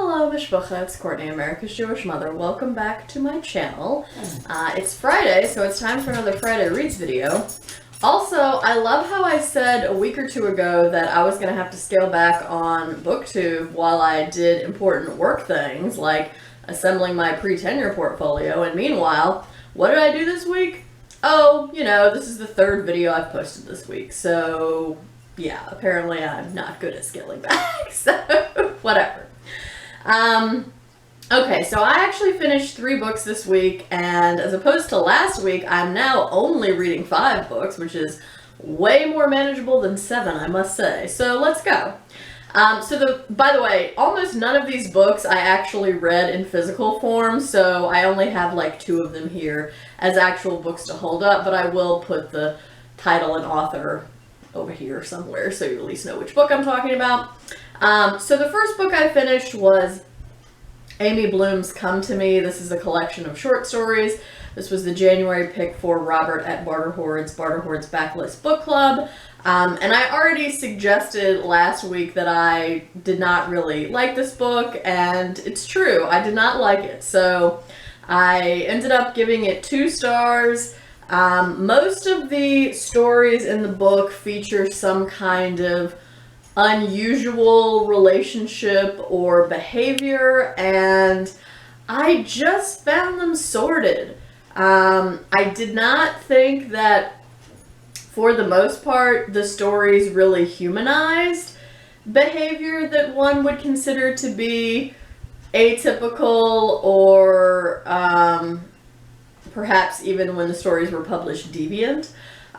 Hello, Mishpacha, it's Courtney, America's Jewish mother. Welcome back to my channel. It's Friday, so it's time for another Friday Reads video. Also, I love how I said a week or two ago that I was going to have to scale back on BookTube while I did important work things, like assembling my pre-tenure portfolio, and meanwhile, what did I do this week? Oh, you know, this is the third video I've posted this week, so yeah, apparently I'm not good at scaling back, so whatever. Okay, so I actually finished 3 books this week, and as opposed to last week, I'm now only reading 5 books, which is way more manageable than 7, I must say. So let's go. By the way, almost none of these books I actually read in physical form, so I only have like 2 of them here as actual books to hold up, but I will put the title and author over here somewhere so you at least know which book I'm talking about. So the first book I finished was Amy Bloom's Come to Me. This is a collection of short stories. This was the January pick for Robert at Barterhoard's Backlist Book Club. And I already suggested last week that I did not really like this book, and it's true, I did not like it. So I ended up giving it 2 stars. Most of the stories in the book feature some kind of unusual relationship or behavior, and I just found them sordid. I did not think that, for the most part, the stories really humanized behavior that one would consider to be atypical or perhaps even when the stories were published deviant.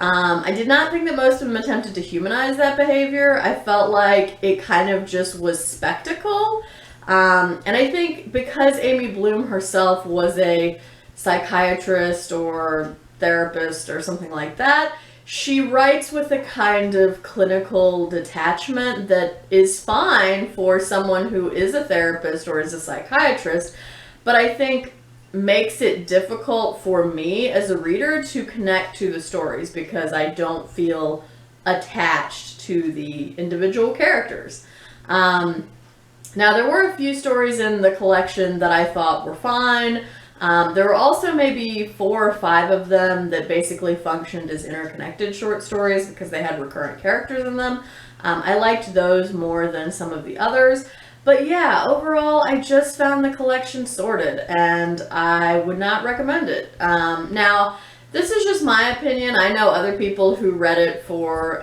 I did not think that most of them attempted to humanize that behavior. I felt like it kind of just was spectacle. And I think because Amy Bloom herself was a psychiatrist or therapist or something like that, she writes with a kind of clinical detachment that is fine for someone who is a therapist or is a psychiatrist, but I think makes it difficult for me as a reader to connect to the stories because I don't feel attached to the individual characters. Now, there were a few stories in the collection that I thought were fine. There were also maybe 4 or 5 of them that basically functioned as interconnected short stories because they had recurrent characters in them. I liked those more than some of the others. But yeah, overall, I just found the collection sordid, and I would not recommend it. Now, this is just my opinion. I know other people who read it for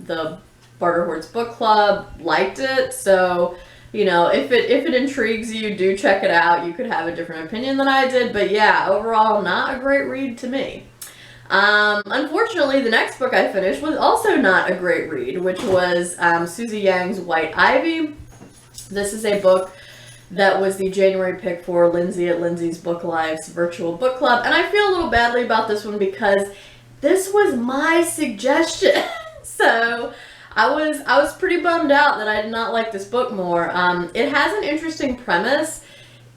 the Barterhoard's Book Club liked it, so, you know, if it intrigues you, do check it out. You could have a different opinion than I did, but yeah, overall, not a great read to me. Unfortunately, the next book I finished was also not a great read, which was Susie Yang's White Ivy. This is a book that was the January pick for Lindsay at Lindsay's Book Life's virtual book club. And I feel a little badly about this one because this was my suggestion. So I was pretty bummed out that I did not like this book more. It has an interesting premise.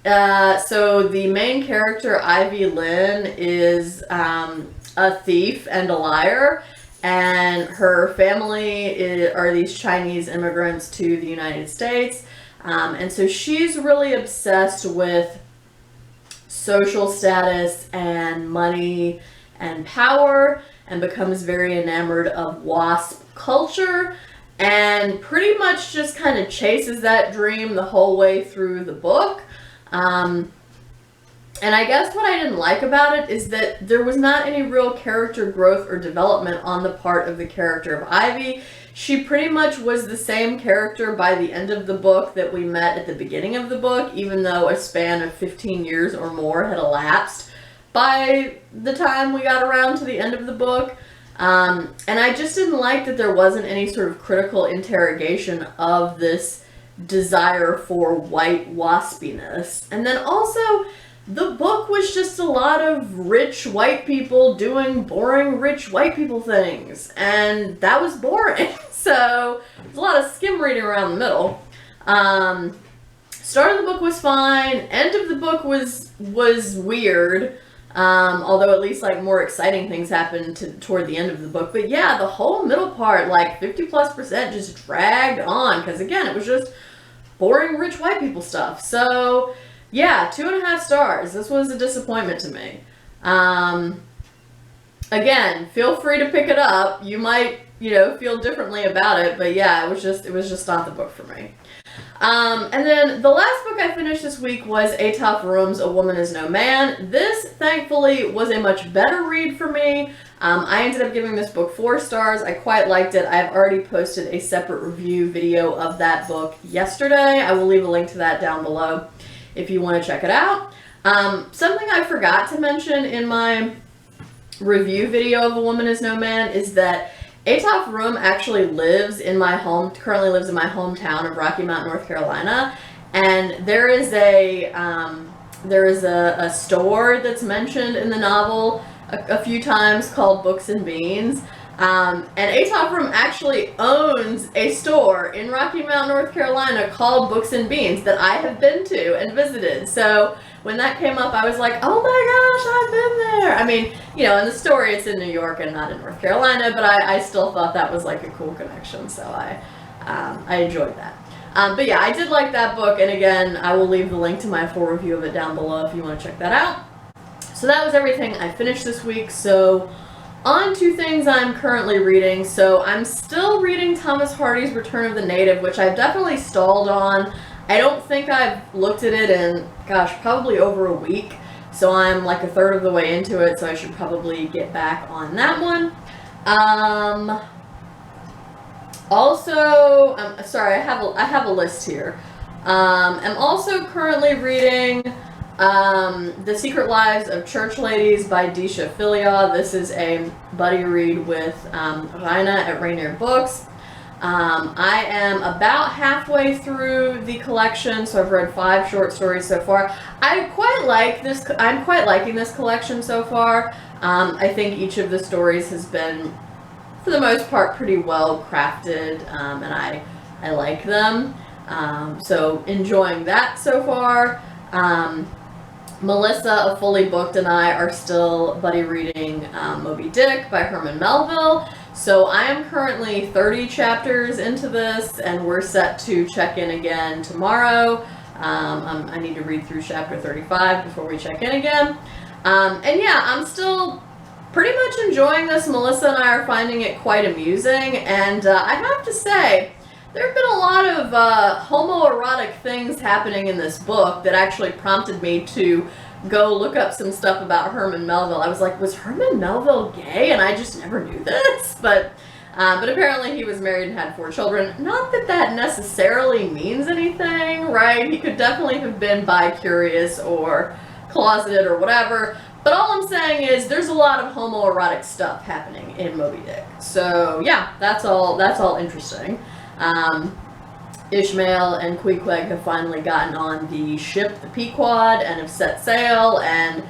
So the main character, Ivy Lynn, is a thief and a liar. And her family are these Chinese immigrants to the United States. And so she's really obsessed with social status and money and power and becomes very enamored of WASP culture and pretty much just kind of chases that dream the whole way through the book. And I guess what I didn't like about it is that there was not any real character growth or development on the part of the character of Ivy. She pretty much was the same character by the end of the book that we met at the beginning of the book, even though a span of 15 years or more had elapsed by the time we got around to the end of the book. And I just didn't like that there wasn't any sort of critical interrogation of this desire for white waspiness. And then also, the book was just a lot of rich white people doing boring rich white people things, and that was boring. So there's a lot of skim reading around the middle. Start of the book was fine. End of the book was weird, although at least like more exciting things happened toward the end of the book. But yeah, the whole middle part, like 50+%, just dragged on because again, it was just boring rich white people stuff. So yeah, 2.5 stars. This was a disappointment to me. Again, feel free to pick it up. You might, feel differently about it, but yeah, it was just not the book for me. And then the last book I finished this week was Ataf Room's A Woman Is No Man. This, thankfully, was a much better read for me. I ended up giving this book 4 stars. I quite liked it. I've already posted a separate review video of that book yesterday. I will leave a link to that down below if you want to check it out. Something I forgot to mention in my review video of A Woman Is No Man is that Ataf Room actually currently lives in my hometown of Rocky Mount, North Carolina, and there is a store that's mentioned in the novel a few times called Books and Beans, and Ataf Room actually owns a store in Rocky Mount, North Carolina called Books and Beans that I have been to and visited. So when that came up, I was like, oh my gosh, I've been there. I mean, in the story it's in New York and not in North Carolina, but I still thought that was like a cool connection, so I enjoyed that. But yeah, I did like that book, and again, I will leave the link to my full review of it down below if you want to check that out. So that was everything I finished this week, so on to things I'm currently reading. So I'm still reading Thomas Hardy's Return of the Native, which I've definitely stalled on. I don't think I've looked at it in, gosh, probably over a week. So I'm like a third of the way into it, so I should probably get back on that one. Also, sorry, I have a list here. I'm also currently reading The Secret Lives of Church Ladies by Deesha Philyaw. This is a buddy read with Raina at Rainier Books. I am about halfway through the collection, so I've read 5 short stories so far. I'm quite liking this collection so far. I think each of the stories has been, for the most part, pretty well crafted, and I like them. So enjoying that so far. Melissa of Fully Booked and I are still buddy reading Moby-Dick by Herman Melville. So I am currently 30 chapters into this, and we're set to check in again tomorrow. I need to read through chapter 35 before we check in again. And yeah, I'm still pretty much enjoying this. Melissa and I are finding it quite amusing, and I have to say, there have been a lot of homoerotic things happening in this book that actually prompted me to go look up some stuff about Herman Melville. I was like, was Herman Melville gay? And I just never knew this. But apparently he was married and had 4 children. Not that that necessarily means anything, right? He could definitely have been bi-curious or closeted or whatever. But all I'm saying is there's a lot of homoerotic stuff happening in Moby-Dick. So yeah, that's all interesting. Ishmael and Queequeg have finally gotten on the ship, the Pequod, and have set sail, and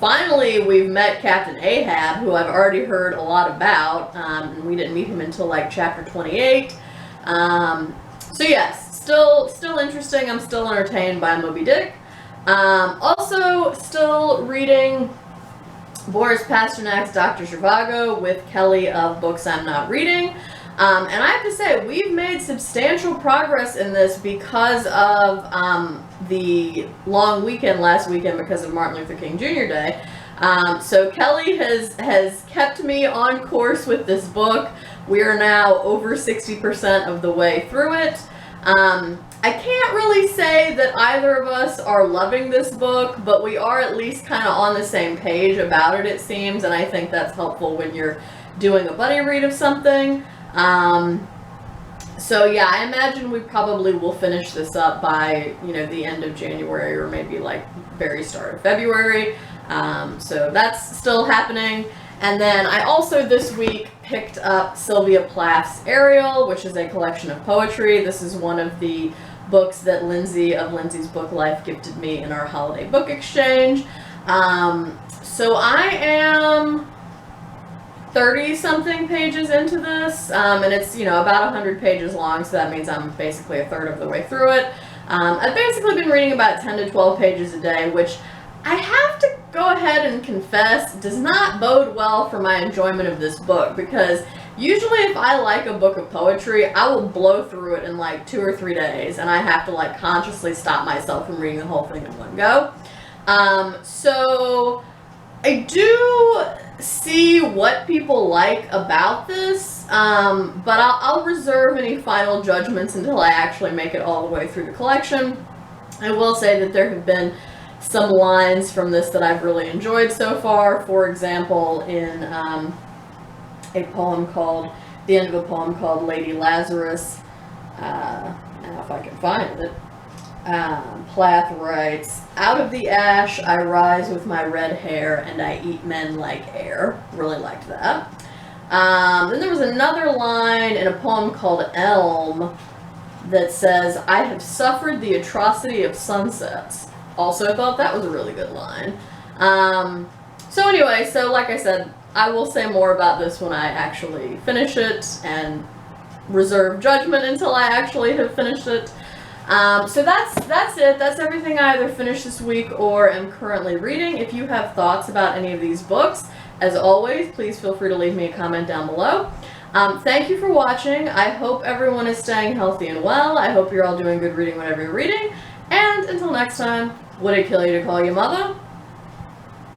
finally we've met Captain Ahab, who I've already heard a lot about, and we didn't meet him until like chapter 28. So yes, still interesting. I'm still entertained by Moby-Dick. Also still reading Boris Pasternak's Dr. Zhivago with Kelly of Books I'm Not Reading. And I have to say, we've made substantial progress in this because of the long weekend last weekend because of Martin Luther King Jr. Day. So Kelly has kept me on course with this book. We are now over 60% of the way through it. I can't really say that either of us are loving this book, but we are at least kind of on the same page about it seems, and I think that's helpful when you're doing a buddy read of something. So yeah, I imagine we probably will finish this up by, the end of January or maybe like very start of February. So that's still happening. And then I also this week picked up Sylvia Plath's Ariel, which is a collection of poetry. This is one of the books that Lindsay of Lindsay's Book Life gifted me in our holiday book exchange. So I am 30-something pages into this, and it's, about 100 pages long, so that means I'm basically a third of the way through it. I've basically been reading about 10 to 12 pages a day, which I have to go ahead and confess does not bode well for my enjoyment of this book, because Usually if I like a book of poetry, I will blow through it in like 2 or 3 days, and I have to like consciously stop myself from reading the whole thing in one go. So I do see what people like about this, but I'll reserve any final judgments until I actually make it all the way through the collection. I will say that there have been some lines from this that I've really enjoyed so far. For example, in the end of a poem called Lady Lazarus, now if I can find it, Plath writes, "Out of the ash I rise with my red hair, and I eat men like air." Really liked that. Then there was another line in a poem called Elm that says, "I have suffered the atrocity of sunsets." Also thought that was a really good line. So anyway, so like I said, I will say more about this when I actually finish it, and reserve judgment until I actually have finished it. So that's it. That's everything I either finished this week or am currently reading. If you have thoughts about any of these books, as always, please feel free to leave me a comment down below. Thank you for watching. I hope everyone is staying healthy and well. I hope you're all doing good reading whatever you're reading. And until next time, would it kill you to call you mother?